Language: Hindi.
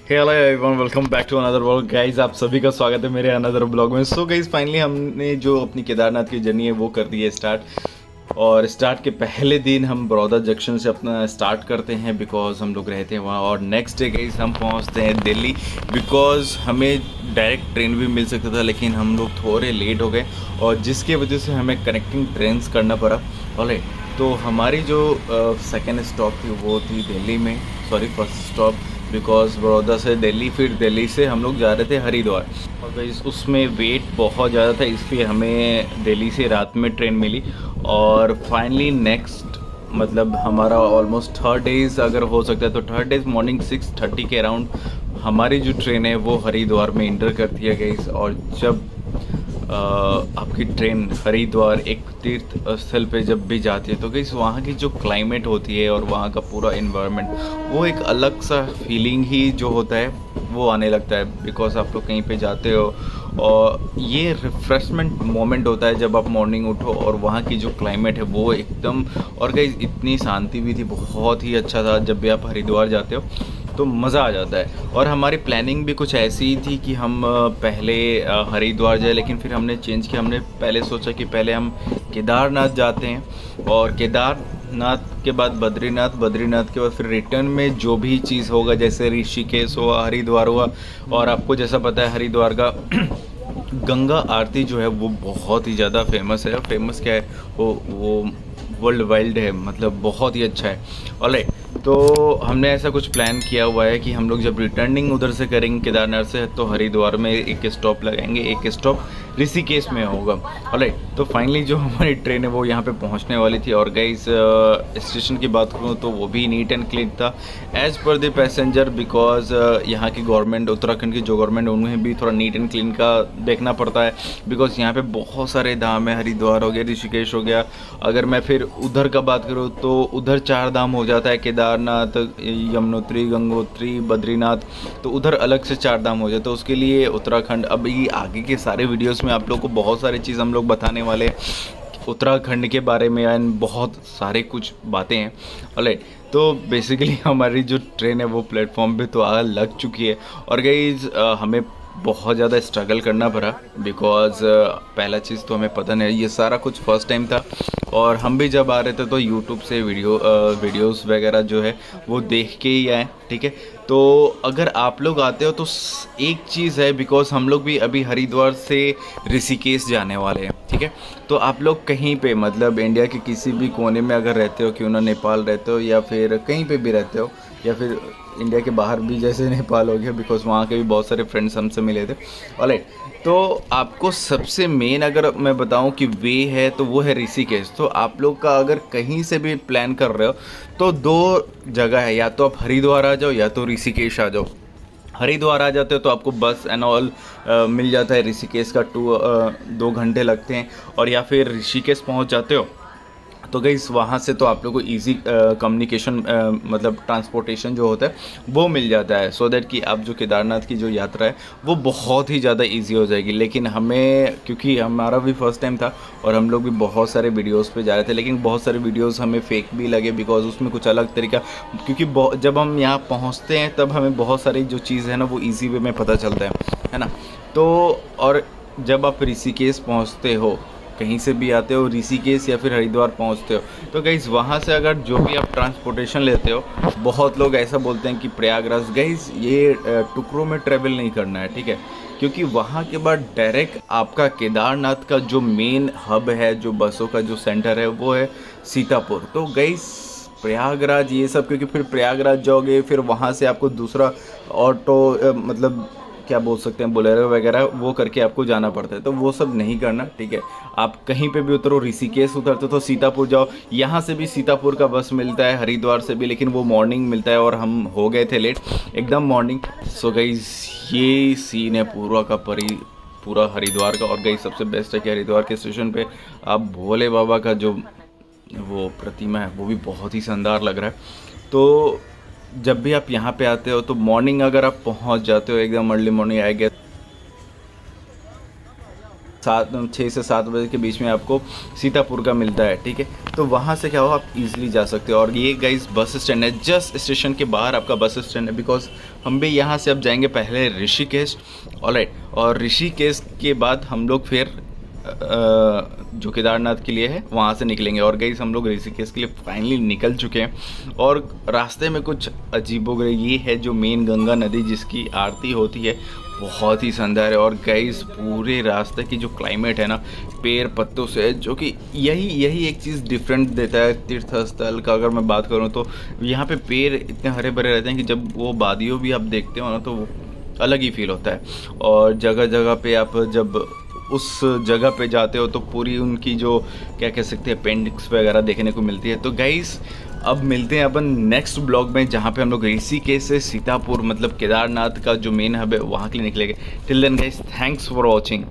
Hello everyone, welcome back to another vlog guys. आप सभी का स्वागत है मेरे अनदर ब्लॉग में। सो गाइस, फाइनली हमने जो अपनी केदारनाथ की जर्नी है वो कर दी है स्टार्ट। और स्टार्ट के पहले दिन हम बड़ौदा जंक्शन से अपना स्टार्ट करते हैं बिकॉज हम लोग रहते हैं वहाँ। और नेक्स्ट डे गाइस हम पहुँचते हैं दिल्ली बिकॉज हमें डायरेक्ट ट्रेन भी मिल सकता था, लेकिन हम लोग थोड़े लेट हो गए और जिसकी वजह से हमें कनेक्टिंग ट्रेन्स करना पड़ा। ऑलराइट, तो हमारी जो सेकेंड स्टॉप थी वो थी दिल्ली में, sorry first stop because Baroda से दिल्ली, फिर दिल्ली से हम लोग जा रहे थे हरिद्वार। और गाइस उसमें वेट बहुत ज़्यादा था, इसलिए हमें दिल्ली से रात में ट्रेन मिली। और फाइनली नेक्स्ट मतलब हमारा ऑलमोस्ट थर्ड डेज़ अगर हो सकता है तो थर्ड डेज़ मॉर्निंग 6:30 के अराउंड हमारी जो ट्रेन है वो हरिद्वार में इंटर करती है गाइस। और जब आपकी ट्रेन हरिद्वार एक तीर्थ स्थल पे जब भी जाती है तो गाइस वहाँ की जो क्लाइमेट होती है और वहाँ का पूरा इन्वायरमेंट, वो एक अलग सा फीलिंग ही जो होता है वो आने लगता है बिकॉज आप लोग कहीं पे जाते हो और ये रिफ्रेशमेंट मोमेंट होता है जब आप मॉर्निंग उठो और वहाँ की जो क्लाइमेट है वो एकदम। और गाइस इतनी शांति भी थी, बहुत ही अच्छा था। जब भी आप हरिद्वार जाते हो तो मज़ा आ जाता है। और हमारी प्लानिंग भी कुछ ऐसी ही थी कि हम पहले हरिद्वार जाए, लेकिन फिर हमने चेंज किया। हमने पहले सोचा कि पहले हम केदारनाथ जाते हैं और केदारनाथ के बाद बद्रीनाथ, बद्रीनाथ के बाद फिर रिटर्न में जो भी चीज़ होगा जैसे ऋषिकेश हुआ, हरिद्वार हुआ। और आपको जैसा पता है हरिद्वार का गंगा आरती जो है वो बहुत ही ज़्यादा फेमस है। फेमस क्या है, वो वर्ल्ड वाइल्ड है, मतलब बहुत ही अच्छा है। ऑलराइट, तो हमने ऐसा कुछ प्लान किया हुआ है कि हम लोग जब रिटर्निंग उधर से करेंगे केदारनाथ से तो हरिद्वार में एक स्टॉप लगाएंगे, एक स्टॉप ऋषिकेश में होगा। ऑलराइट, तो फाइनली जो हमारी ट्रेन है वो यहाँ पे पहुँचने वाली थी। और गाइस स्टेशन की बात करूँ तो वो भी नीट एंड क्लीन था as per the passenger because यहाँ की गवर्नमेंट, उत्तराखंड की जो गवर्नमेंट, उन्हें भी थोड़ा नीट एंड क्लीन का देखना पड़ता है बिकॉज यहाँ पे बहुत सारे धाम है। हरिद्वार हो गया, ऋषिकेश हो गया। अगर मैं फिर उधर का बात करूँ तो उधर 4 धाम हो जाता है, केदारनाथ, यमुनोत्री, गंगोत्री, बद्रीनाथ। तो उधर अलग से 4 धाम हो जाए, तो उसके लिए उत्तराखंड। अभी आगे के सारे वीडियोस में आप लोग को बहुत सारी चीज़ हम लोग बताने वाले उत्तराखंड के बारे में एंड बहुत सारे कुछ बातें हैं। ऑलराइट, तो बेसिकली हमारी जो ट्रेन है वो प्लेटफॉर्म पे तो आ लग चुकी है। और गाइस हमें बहुत ज़्यादा स्ट्रगल करना पड़ा बिकॉज पहला चीज़ तो हमें पता नहीं, ये सारा कुछ फर्स्ट टाइम था। और हम भी जब आ रहे थे तो यूट्यूब से वीडियोस वगैरह जो है वो देख के ही आए, ठीक है। तो अगर आप लोग आते हो तो एक चीज़ है, बिकॉज हम लोग भी अभी हरिद्वार से ऋषिकेश जाने वाले हैं, ठीक है। तो आप लोग कहीं पे मतलब इंडिया के किसी भी कोने में अगर रहते हो, क्यों ना नेपाल रहते हो या फिर कहीं पे भी रहते हो या फिर इंडिया के बाहर भी जैसे नेपाल हो गया बिकॉज वहाँ के भी बहुत सारे फ्रेंड्स हमसे मिले थे। ऑलराइट, तो आपको सबसे मेन अगर मैं बताऊं कि वे है तो वो है ऋषिकेश। तो आप लोग का अगर कहीं से भी प्लान कर रहे हो तो 2 जगह है, या तो आप हरिद्वार आ जाओ या तो ऋषिकेश आ जाओ। हरिद्वार आ जाते हो तो आपको बस एंड ऑल मिल जाता है, ऋषिकेश का 2 घंटे लगते हैं। और या फिर ऋषिकेश पहुंच जाते हो तो गाइस वहाँ से तो आप लोग को इजी कम्युनिकेशन मतलब ट्रांसपोर्टेशन जो होता है वो मिल जाता है, सो दैट कि आप जो केदारनाथ की जो यात्रा है वो बहुत ही ज़्यादा इजी हो जाएगी। लेकिन हमें, क्योंकि हमारा भी फर्स्ट टाइम था और हम लोग भी बहुत सारे वीडियोस पे जा रहे थे, लेकिन बहुत सारे वीडियोस हमें फेक भी लगे बिकॉज उसमें कुछ अलग तरीका, क्योंकि जब हम यहाँ पहुँचते हैं तब हमें बहुत सारी जो चीज़ है ना वो ईजी वे में पता चलता है ना। तो और जब आप ऋषिकेश पहुँचते हो, कहीं से भी आते हो ऋषिकेश या फिर हरिद्वार पहुंचते हो तो गाइस वहाँ से अगर जो भी आप ट्रांसपोर्टेशन लेते हो, बहुत लोग ऐसा बोलते हैं कि प्रयागराज, गाइस ये टुकड़ों में ट्रेवल नहीं करना है, ठीक है। क्योंकि वहाँ के बाद डायरेक्ट आपका केदारनाथ का जो मेन हब है, जो बसों का जो सेंटर है वो है सीतापुर। तो गाइस प्रयागराज ये सब, क्योंकि फिर प्रयागराज जाओगे फिर वहाँ से आपको दूसरा ऑटो मतलब क्या बोल सकते हैं, बोलेरो वगैरह वो करके आपको जाना पड़ता है। तो वो सब नहीं करना, ठीक है। आप कहीं पे भी उतरो, ऋषिकेश उतरते तो सीतापुर जाओ, यहाँ से भी सीतापुर का बस मिलता है, हरिद्वार से भी, लेकिन वो मॉर्निंग मिलता है और हम हो गए थे लेट एकदम मॉर्निंग। सो गाइस ये सीन है पूरा का पूरा हरिद्वार का। और गाइस सबसे बेस्ट है कि हरिद्वार के स्टेशन पे आप भोले बाबा का जो वो प्रतिमा है वो भी बहुत ही शानदार लग रहा है। तो जब भी आप यहाँ पे आते हो तो मॉर्निंग अगर आप पहुँच जाते हो एकदम अर्ली मॉर्निंग, आ गया 6 से 7 बजे के बीच में आपको सीतापुर का मिलता है, ठीक है। तो वहाँ से क्या हो, आप इजीली जा सकते हो। और ये गाइस बस स्टैंड है, जस्ट स्टेशन के बाहर आपका बस स्टैंड है। बिकॉज हम भी यहाँ से अब जाएंगे पहले ऋषिकेश, ऑलराइट, और ऋषिकेश के बाद हम लोग फिर जो केदारनाथ के लिए है वहाँ से निकलेंगे। और गाइस हम लोग ऋषिकेश के लिए फाइनली निकल चुके हैं। और रास्ते में कुछ अजीबोगरीब ये है, जो मेन गंगा नदी जिसकी आरती होती है, बहुत ही शानदार है। और गाइस पूरे रास्ते की जो क्लाइमेट है ना, पेड़ पत्तों से, जो कि यही एक चीज़ डिफरेंट देता है तीर्थ स्थल का। अगर मैं बात करूँ तो यहाँ पे पेड़ इतने हरे भरे रहते हैं कि जब वो वादियों भी आप देखते हो ना, तो वो अलग ही फील होता है। और जगह जगह पे आप जब उस जगह पे जाते हो तो पूरी उनकी जो क्या कह सकते हैं पेंटिंग्स वगैरह देखने को मिलती है। तो गाइस अब मिलते हैं अपन नेक्स्ट ब्लॉग में, जहाँ पे हम लोग ऋषिकेश से सीतापुर मतलब केदारनाथ का जो मेन हब है वहाँ के लिए निकलेंगे। Till then guys, thanks for watching.